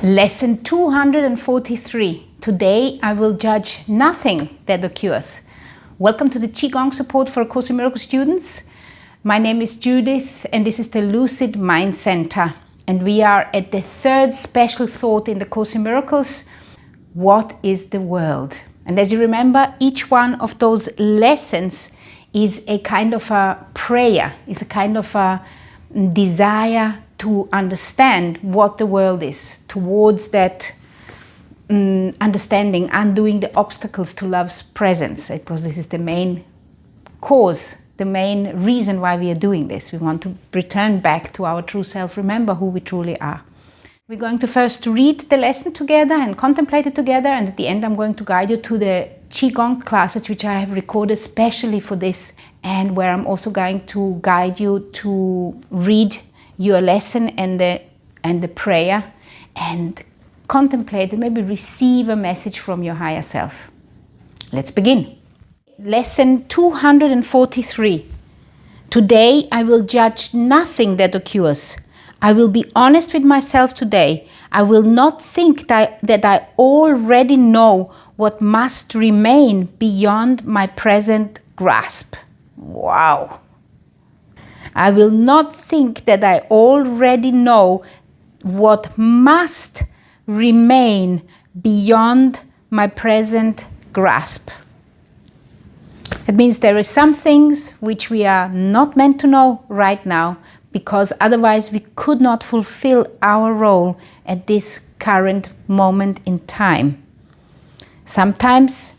Lesson 243. Today I will judge nothing that occurs. Welcome to the Qigong support for A Course in Miracles students. My name is Judith and this is the Lucid Mind Center. And we are at the third special thought in the Course in Miracles. What is the world? And as you remember, each one of those lessons is a kind of a prayer, is a kind of a desire to understand what the world is, towards that understanding, undoing the obstacles to love's presence, because this is the main cause, the main reason why we are doing this. We want to return back to our true self, remember who we truly are. We're going to first read the lesson together and contemplate it together, and at the end I'm going to guide you to the Qigong classes which I have recorded specially for this, and where I'm also going to guide you to read your lesson and the prayer and contemplate and maybe receive a message from your higher self. Let's begin. Lesson 243. Today I will judge nothing that occurs. I will be honest with myself today. I will not think that I already know what must remain beyond my present grasp. Wow. I will not think that I already know what must remain beyond my present grasp. It means there are some things which we are not meant to know right now, because otherwise we could not fulfill our role at this current moment in time. Sometimes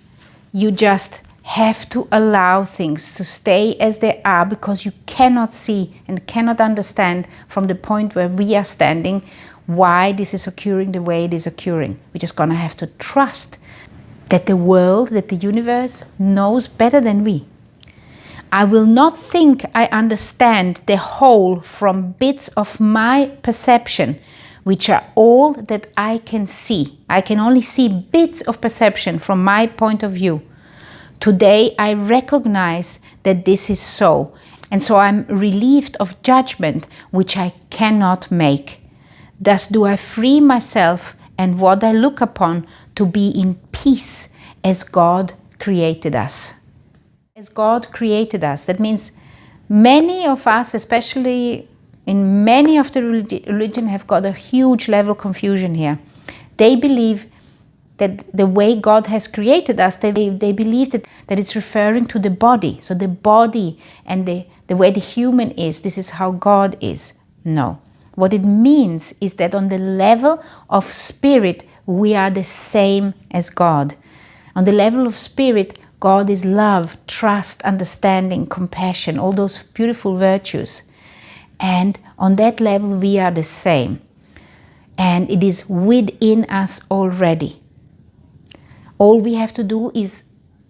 you just have to allow things to stay as they are, because you cannot see and cannot understand from the point where we are standing why this is occurring the way it is occurring. We're just going to have to trust that the world, that the universe knows better than we. I will not think I understand the whole from bits of my perception, which are all that I can see. I can only see bits of perception from my point of view. Today I recognize that this is so, and so I'm relieved of judgment which I cannot make. Thus do I free myself and what I look upon to be in peace as God created us. As God created us. That means many of us, especially in many of the religion, have got a huge level of confusion here. They believe that the way God has created us, they believe that it's referring to the body. So the body and the way the human is, this is how God is. No. What it means is that on the level of spirit, we are the same as God. On the level of spirit, God is love, trust, understanding, compassion, all those beautiful virtues. And on that level, we are the same. And it is within us already. All we have to do is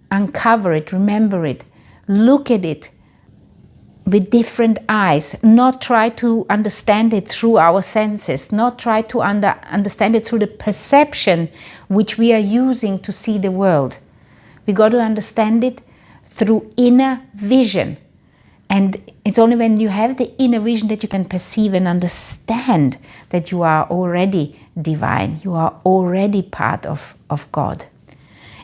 uncover it, remember it, look at it with different eyes, not try to understand it through our senses, not try to understand it through the perception which we are using to see the world. We got to understand it through inner vision. And it's only when you have the inner vision that you can perceive and understand that you are already divine, you are already part of God.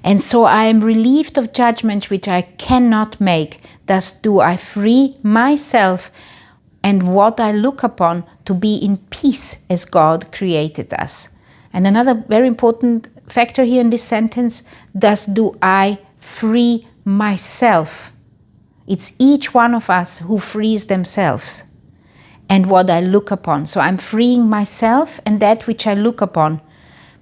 And so I am relieved of judgments which I cannot make. Thus do I free myself and what I look upon to be in peace as God created us. And another very important factor here in this sentence, thus do I free myself. It's each one of us who frees themselves and what I look upon. So I'm freeing myself and that which I look upon,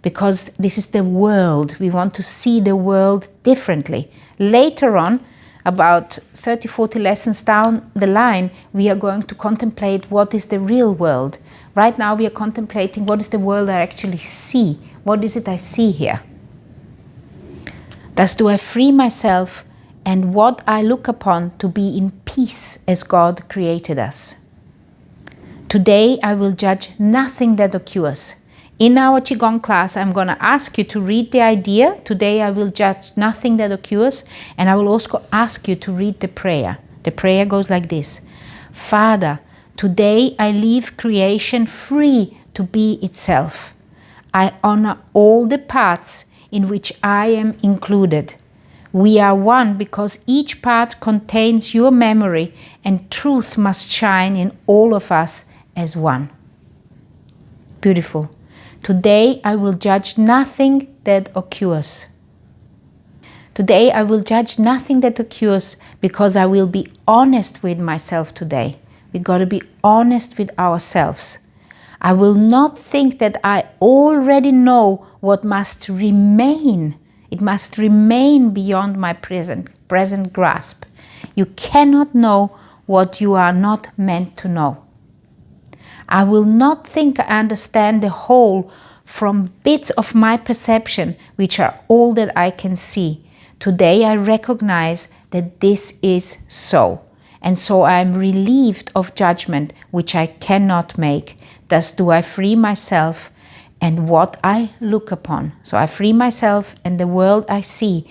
because this is the world. We want to see the world differently. Later on, about 30-40 lessons down the line, we are going to contemplate what is the real world. Right now we are contemplating what is the world I actually see. What is it I see here? Thus do I free myself and what I look upon to be in peace as God created us. Today I will judge nothing that occurs. In our Qigong class, I'm going to ask you to read the idea. Today I will judge nothing that occurs, and I will also ask you to read the prayer. The prayer goes like this. Father, today I leave creation free to be itself. I honor all the parts in which I am included. We are one because each part contains your memory, and truth must shine in all of us as one. Beautiful. Today I will judge nothing that occurs. Today I will judge nothing that occurs because I will be honest with myself today. We got to be honest with ourselves. I will not think that I already know what must remain. It must remain beyond my present grasp. You cannot know what you are not meant to know. I will not think I understand the whole from bits of my perception, which are all that I can see. Today I recognize that this is so, and so I am relieved of judgment which I cannot make. Thus do I free myself and what I look upon. So I free myself and the world I see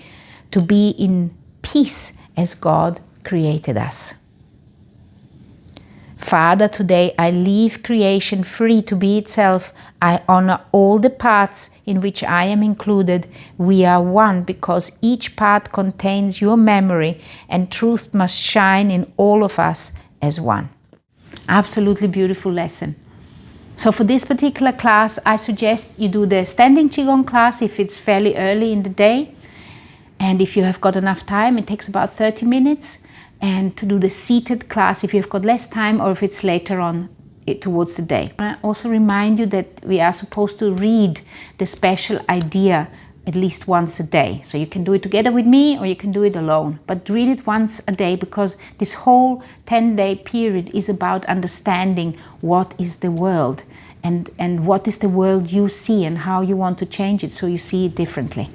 to be in peace as God created us. Father, today I leave creation free to be itself. I honor all the parts in which I am included. We are one because each part contains your memory, and truth must shine in all of us as one. Absolutely beautiful lesson. So for this particular class, I suggest you do the standing Qigong class if it's fairly early in the day. And if you have got enough time, it takes about 30 minutes. And to do the seated class if you've got less time or if it's later on towards the day. I also remind you that we are supposed to read the special idea at least once a day. So you can do it together with me or you can do it alone. But read it once a day because this whole 10-day period is about understanding what is the world and what is the world you see and how you want to change it so you see it differently.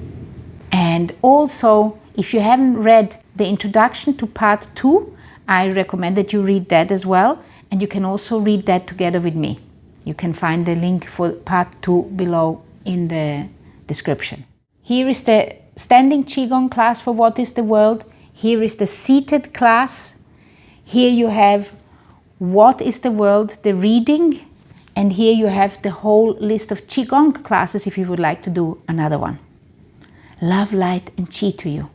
And also, if you haven't read the introduction to part 2, I recommend that you read that as well. And you can also read that together with me. You can find the link for part 2 below in the description. Here is the standing Qigong class for What is the World. Here is the seated class. Here you have What is the World, the reading. And here you have the whole list of Qigong classes if you would like to do another one. Love, light and Qi to you.